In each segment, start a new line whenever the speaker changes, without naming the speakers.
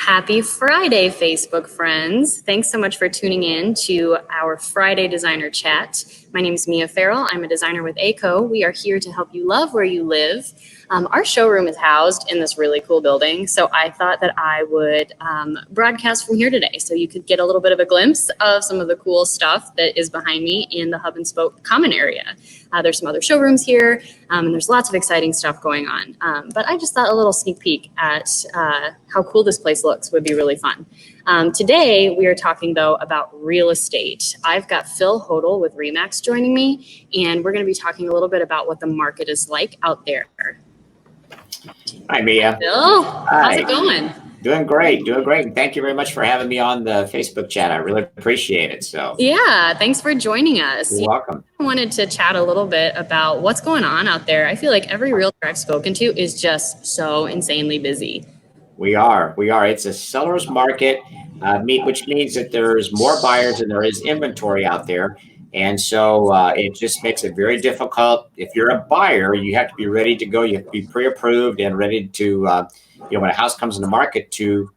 Happy Friday, Facebook friends. Thanks so much for tuning in to our Friday Designer Chat. My name is Mia Farrell. I'm a designer with ACo. We are here to help you love where you live. Our showroom is housed in this really cool building, so I thought that I would broadcast from here today so you could get a little bit of a glimpse of some of the cool stuff that is behind me in the Hub and Spoke common area. There's some other showrooms here, and there's lots of exciting stuff going on. But I just thought a little sneak peek at how cool this place looks would be really fun. Today, we are talking, though, about real estate. I've got Phil Hotle with Remax joining me, and we're going to be talking a little bit about what the market is like out there.
Hi, Mia.
Phil, how's it going?
Doing great, doing great. And thank you very much for having me on the Facebook chat. I really appreciate it. So
yeah, thanks for joining us.
You're welcome.
I wanted to chat a little bit about what's going on out there. I feel like every realtor I've spoken to is just so insanely busy.
We are. It's a seller's market, which means that there's more buyers than there is inventory out there. And so it just makes it very difficult. If you're a buyer, you have to be ready to go. You have to be pre-approved and ready to, when a house comes in the market to,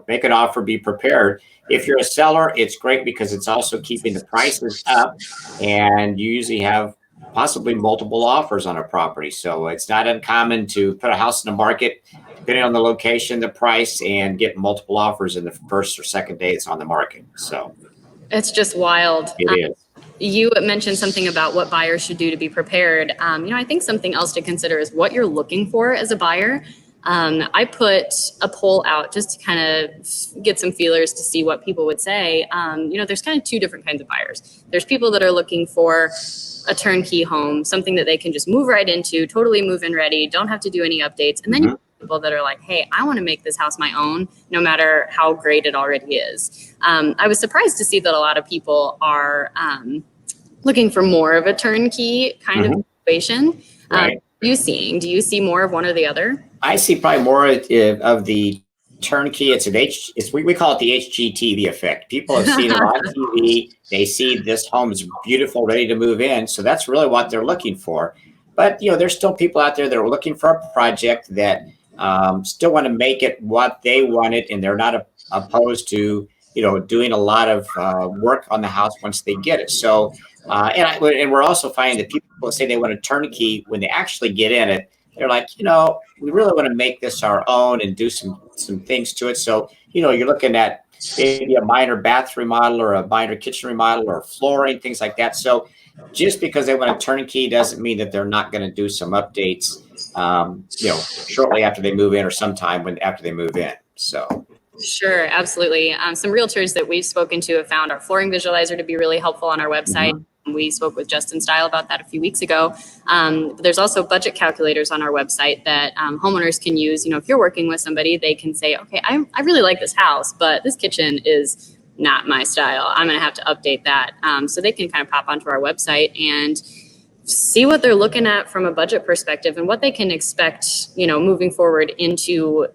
make an offer, be prepared. If you're a seller, it's great because it's also keeping the prices up, and you usually have possibly multiple offers on a property. So it's not uncommon to put a house in the market, depending on the location, the price, and get multiple offers in the first or second day it's on the market. So
it's just wild.
It is.
You mentioned something about what buyers should do to be prepared. I think something else to consider is what you're looking for as a buyer. I put a poll out just to kind of get some feelers to see what people would say. There's kind of two different kinds of buyers. There's people that are looking for a turnkey home, something that they can just move right into, totally move-in ready, don't have to do any updates. And then you have people that are like, hey, I want to make this house my own, no matter how great it already is. I was surprised to see that a lot of people are looking for more of a turnkey kind of situation.
Right.
Do you see more of one or the other?
I see probably more of the turnkey. We call it the HGTV effect. People have seen it on TV. They see this home is beautiful, ready to move in. So that's really what they're looking for. But, there's still people out there that are looking for a project that still want to make it what they want it. And they're not opposed to, doing a lot of work on the house once they get it. So, and we're also finding that people say they want a turnkey when they actually get in it. They're like, we really want to make this our own and do some things to it. So, you're looking at maybe a minor bath remodel or a minor kitchen remodel or flooring, things like that. So just because they want a turnkey doesn't mean that they're not going to do some updates, shortly after they move in or sometime after they move in. So. Sure,
absolutely. Some realtors that we've spoken to have found our flooring visualizer to be really helpful on our website. We spoke with Justin Style about that a few weeks ago. But there's also budget calculators on our website that homeowners can use. If you're working with somebody, they can say, okay, I really like this house, but this kitchen is not my style. I'm going to have to update that. So they can kind of pop onto our website and see what they're looking at from a budget perspective and what they can expect, moving forward into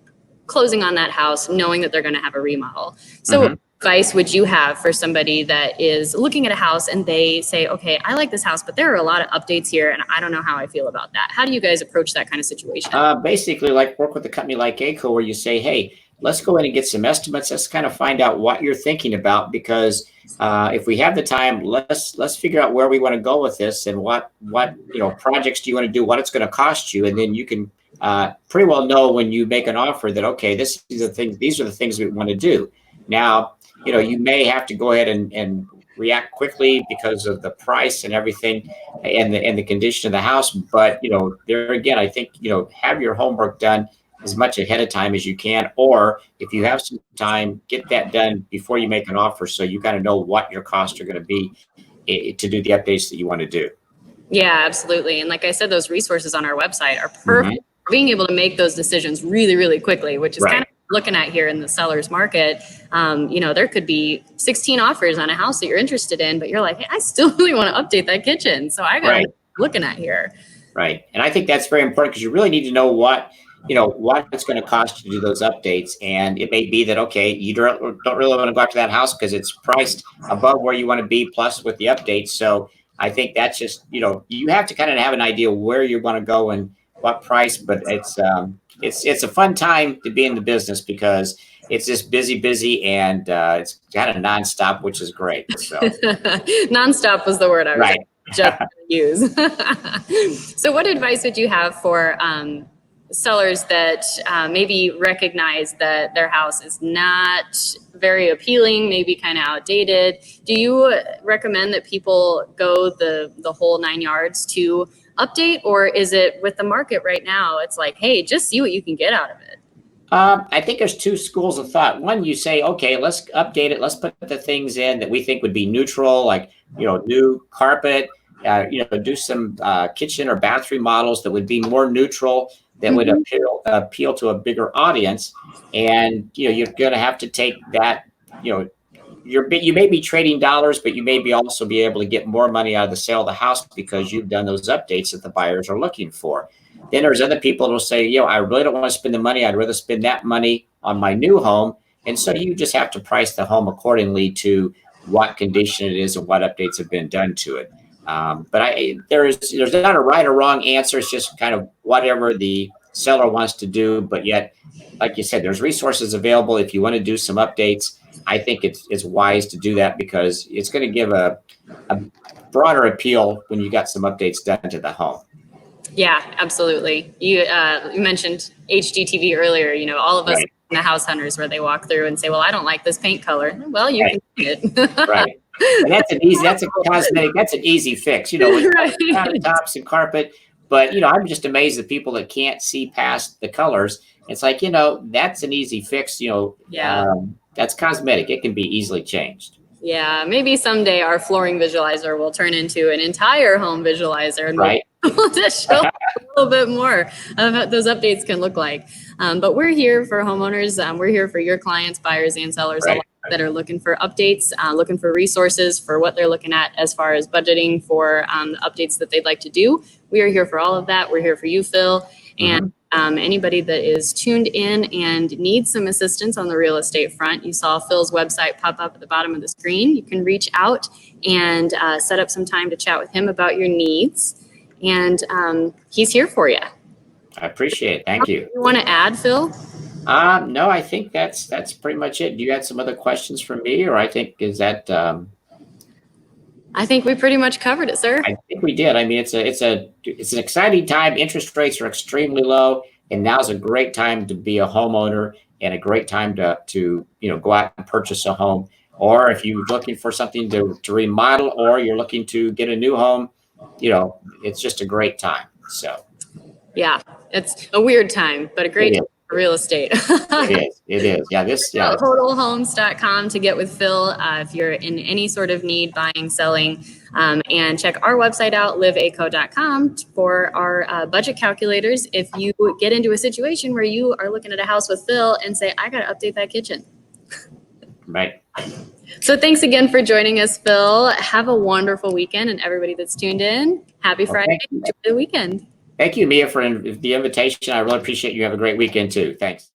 closing on that house, knowing that they're going to have a remodel. So what advice would you have for somebody that is looking at a house and they say, okay, I like this house, but there are a lot of updates here and I don't know how I feel about that? How do you guys approach that kind of situation?
Basically, work with a company like ACo, where you say, hey, let's go in and get some estimates. Let's kind of find out what you're thinking about, because if we have the time, let's figure out where we want to go with this and what projects do you want to do, what it's going to cost you, and then you can pretty well know when you make an offer that, okay, these are the things we want to do. Now, you may have to go ahead and react quickly because of the price and everything and the condition of the house. But, there again, I think, have your homework done as much ahead of time as you can. Or if you have some time, get that done before you make an offer, so you kind of know what your costs are going to be to do the updates that you want to do.
Yeah, absolutely. And like I said, those resources on our website are perfect for being able to make those decisions really, really quickly, which is kind of looking at here in the seller's market. There could be 16 offers on a house that you're interested in, but you're like, hey, I still really want to update that kitchen. So I got to looking at here.
Right. And I think that's very important, because you really need to know what it's going to cost you to do those updates. And it may be that, okay, you don't really want to go after that house because it's priced above where you want to be, plus with the updates. So I think that's just, you have to kind of have an idea where you want to go and what price, but it's it's a fun time to be in the business because it's just busy, and it's kind of nonstop, which is great. So
nonstop was the word I was
right.
just going to use. So what advice would you have for sellers that maybe recognize that their house is not very appealing, maybe kind of outdated? Do you recommend that people go the whole 9 yards to update, or is it with the market right now, it's like, hey, just see what you can get out of it?
I think there's two schools of thought. One, you say, okay, let's update it. Let's put the things in that we think would be neutral, like, new carpet, do some kitchen or bathroom models that would be more neutral, that would appeal to a bigger audience. And, you're going to have to take that, you may be trading dollars, but you may be also be able to get more money out of the sale of the house because you've done those updates that the buyers are looking for. Then there's other people that will say, I really don't want to spend the money. I'd rather spend that money on my new home. And so you just have to price the home accordingly to what condition it is and what updates have been done to it. But there's not a right or wrong answer. It's just kind of whatever the seller wants to do. But yet, like you said, there's resources available if you want to do some updates. I think it's wise to do that because it's going to give a broader appeal when you got some updates done to the home.
Yeah, absolutely. You mentioned HGTV earlier. All of us in the house hunters where they walk through and say, well, I don't like this paint color. Well, you can see it.
Right. And that's an easy fix, with countertops and carpet. But, I'm just amazed at people that can't see past the colors. It's like, that's an easy fix, that's cosmetic. It can be easily changed.
Yeah, maybe someday our flooring visualizer will turn into an entire home visualizer, and we'll just show a little bit more of what those updates can look like. But we're here for homeowners. We're here for your clients, buyers, and sellers alike that are looking for updates, looking for resources for what they're looking at as far as budgeting for the updates that they'd like to do. We are here for all of that. We're here for you, Phil. And anybody that is tuned in and needs some assistance on the real estate front, you saw Phil's website pop up at the bottom of the screen. You can reach out and set up some time to chat with him about your needs. And he's here for you.
I appreciate it. Thank you.
You want to add, Phil?
No, I think that's pretty much it. Do you have some other questions for me, or I think
I think we pretty much covered it, sir.
I think we did. I mean, it's an exciting time. Interest rates are extremely low, and now's a great time to be a homeowner and a great time to go out and purchase a home. Or if you're looking for something to remodel, or you're looking to get a new home, it's just a great time. So,
yeah, it's a weird time, but a great time for real estate.
It is. Yeah,
HotleHomes.com to get with Phil if you're in any sort of need, buying, selling, and check our website out, liveaco.com, for our budget calculators. If you get into a situation where you are looking at a house with Phil and say, I got to update that kitchen.
Right.
So thanks again for joining us, Phil. Have a wonderful weekend, and everybody that's tuned in, happy Friday. Enjoy the weekend.
Thank you, Mia, for the invitation. I really appreciate you. Have a great weekend too. Thanks.